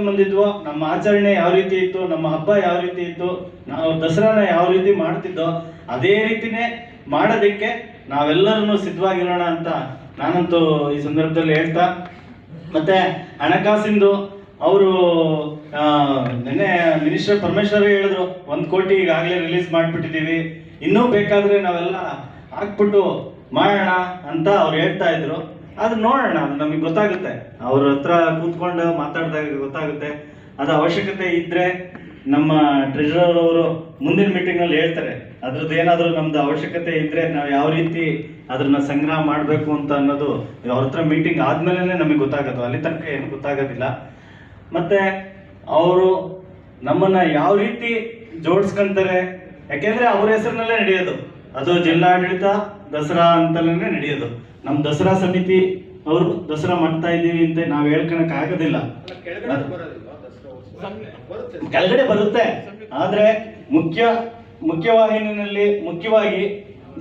ಬಂದಿದ್ವೋ, ನಮ್ಮ ಆಚರಣೆ ಯಾವ ರೀತಿ ಇತ್ತು, ನಮ್ಮ ಹಬ್ಬ ಯಾವ ರೀತಿ ಇತ್ತು, ನಾವು ದಸರಾನ ಯಾವ ರೀತಿ ಮಾಡ್ತಿದ್ದೋ ಅದೇ ರೀತಿನೇ ಮಾಡೋದಕ್ಕೆ ನಾವೆಲ್ಲರೂ ಸಿದ್ಧವಾಗಿರೋಣ ಅಂತ ನಾನಂತೂ ಈ ಸಂದರ್ಭದಲ್ಲಿ ಹೇಳ್ತಾ, ಮತ್ತೆ ಹಣಕಾಸಿಂದು ಅವರು ನೆನ್ನೆ ಮಿನಿಸ್ಟರ್ ಪರಮೇಶ್ವರ್ ಹೇಳಿದ್ರು 1 ಕೋಟಿ ಈಗಾಗಲೇ ರಿಲೀಸ್ ಮಾಡಿಬಿಟ್ಟಿದ್ದೀವಿ, ಇನ್ನೂ ಬೇಕಾದರೆ ನಾವೆಲ್ಲ ಹಾಕ್ಬಿಟ್ಟು ಮಾಡೋಣ ಅಂತ ಅವ್ರು ಹೇಳ್ತಾ ಇದ್ರು. ಅದು ನೋಡೋಣ, ಅದು ನಮಗೆ ಗೊತ್ತಾಗುತ್ತೆ, ಅವ್ರ ಹತ್ರ ಕೂತ್ಕೊಂಡು ಮಾತಾಡಿದಾಗ ಗೊತ್ತಾಗುತ್ತೆ. ಅದು ಅವಶ್ಯಕತೆ ಇದ್ದರೆ ನಮ್ಮ ಟ್ರೆಜರರ್ ಅವರು ಮುಂದಿನ ಮೀಟಿಂಗ್ನಲ್ಲಿ ಹೇಳ್ತಾರೆ, ಅದ್ರದ್ದು ಏನಾದರೂ ನಮ್ದು ಅವಶ್ಯಕತೆ ಇದ್ದರೆ ನಾವು ಯಾವ ರೀತಿ ಅದನ್ನ ಸಂಗ್ರಹ ಮಾಡಬೇಕು ಅಂತ ಅನ್ನೋದು ಅವ್ರ ಹತ್ರ ಮೀಟಿಂಗ್ ಆದಮೇಲೆ ನಮಗೆ ಗೊತ್ತಾಗೋದು, ಅಲ್ಲಿ ತನಕ ಏನು ಗೊತ್ತಾಗೋದಿಲ್ಲ. ಮತ್ತು ಅವರು ನಮ್ಮನ್ನು ಯಾವ ರೀತಿ ಜೋಡಿಸ್ಕೊಂತಾರೆ, ಯಾಕೆಂದರೆ ಅವ್ರ ಹೆಸರಿನಲ್ಲೇ ನಡೆಯೋದು, ಅದು ಜಿಲ್ಲಾಡಳಿತ ದಸರಾ ಅಂತಲೇ ನಡೆಯೋದು. ನಮ್ಮ ದಸರಾ ಸಮಿತಿ ಅವರು ದಸರಾ ಮಾಡ್ತಾ ಇದ್ದೀವಿ ಅಂತ ನಾವು ಹೇಳ್ಕೊಳಕ್ ಆಗೋದಿಲ್ಲ. ಕೆಳಗಡೆ ಬರುತ್ತೆ, ಆದರೆ ಮುಖ್ಯವಾಹಿನಿಯಲ್ಲಿ ಮುಖ್ಯವಾಗಿ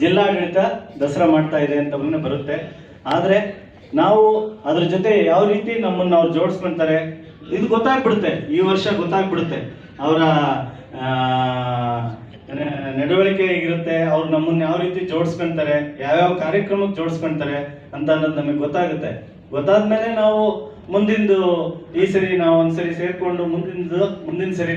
ಜಿಲ್ಲಾಡಳಿತ ದಸರಾ ಮಾಡ್ತಾ ಇದೆ ಅಂತ ಬರುತ್ತೆ. ಆದರೆ ನಾವು ಅದ್ರ ಜೊತೆ ಯಾವ ರೀತಿ ನಮ್ಮನ್ನು ಅವ್ರು ಜೋಡಿಸ್ಕೊಂತಾರೆ ಇದು ಗೊತ್ತಾಗ್ಬಿಡುತ್ತೆ, ಈ ವರ್ಷ ಗೊತ್ತಾಗ್ಬಿಡುತ್ತೆ ಅವರ ನಡವಳಿಕೆ ಹೇಗಿರುತ್ತೆ, ಅವ್ರು ನಮ್ಮನ್ನ ಯಾವ ರೀತಿ ಜೋಡಿಸ್ಕೊಂತಾರೆ, ಯಾವ್ಯಾವ ಕಾರ್ಯಕ್ರಮಕ್ಕೆ ಜೋಡಿಸ್ಕೊಂತಾರೆ ಅಂತ ಅನ್ನೋದು ನಮಗೆ ಗೊತ್ತಾಗುತ್ತೆ. ಗೊತ್ತಾದ್ಮೇಲೆ ನಾವು ಮುಂದಿಂದು ಈ ಸರಿ ನಾವು ಒಂದ್ಸರಿ ಸೇರ್ಕೊಂಡು ಮುಂದಿನ ಸರಿ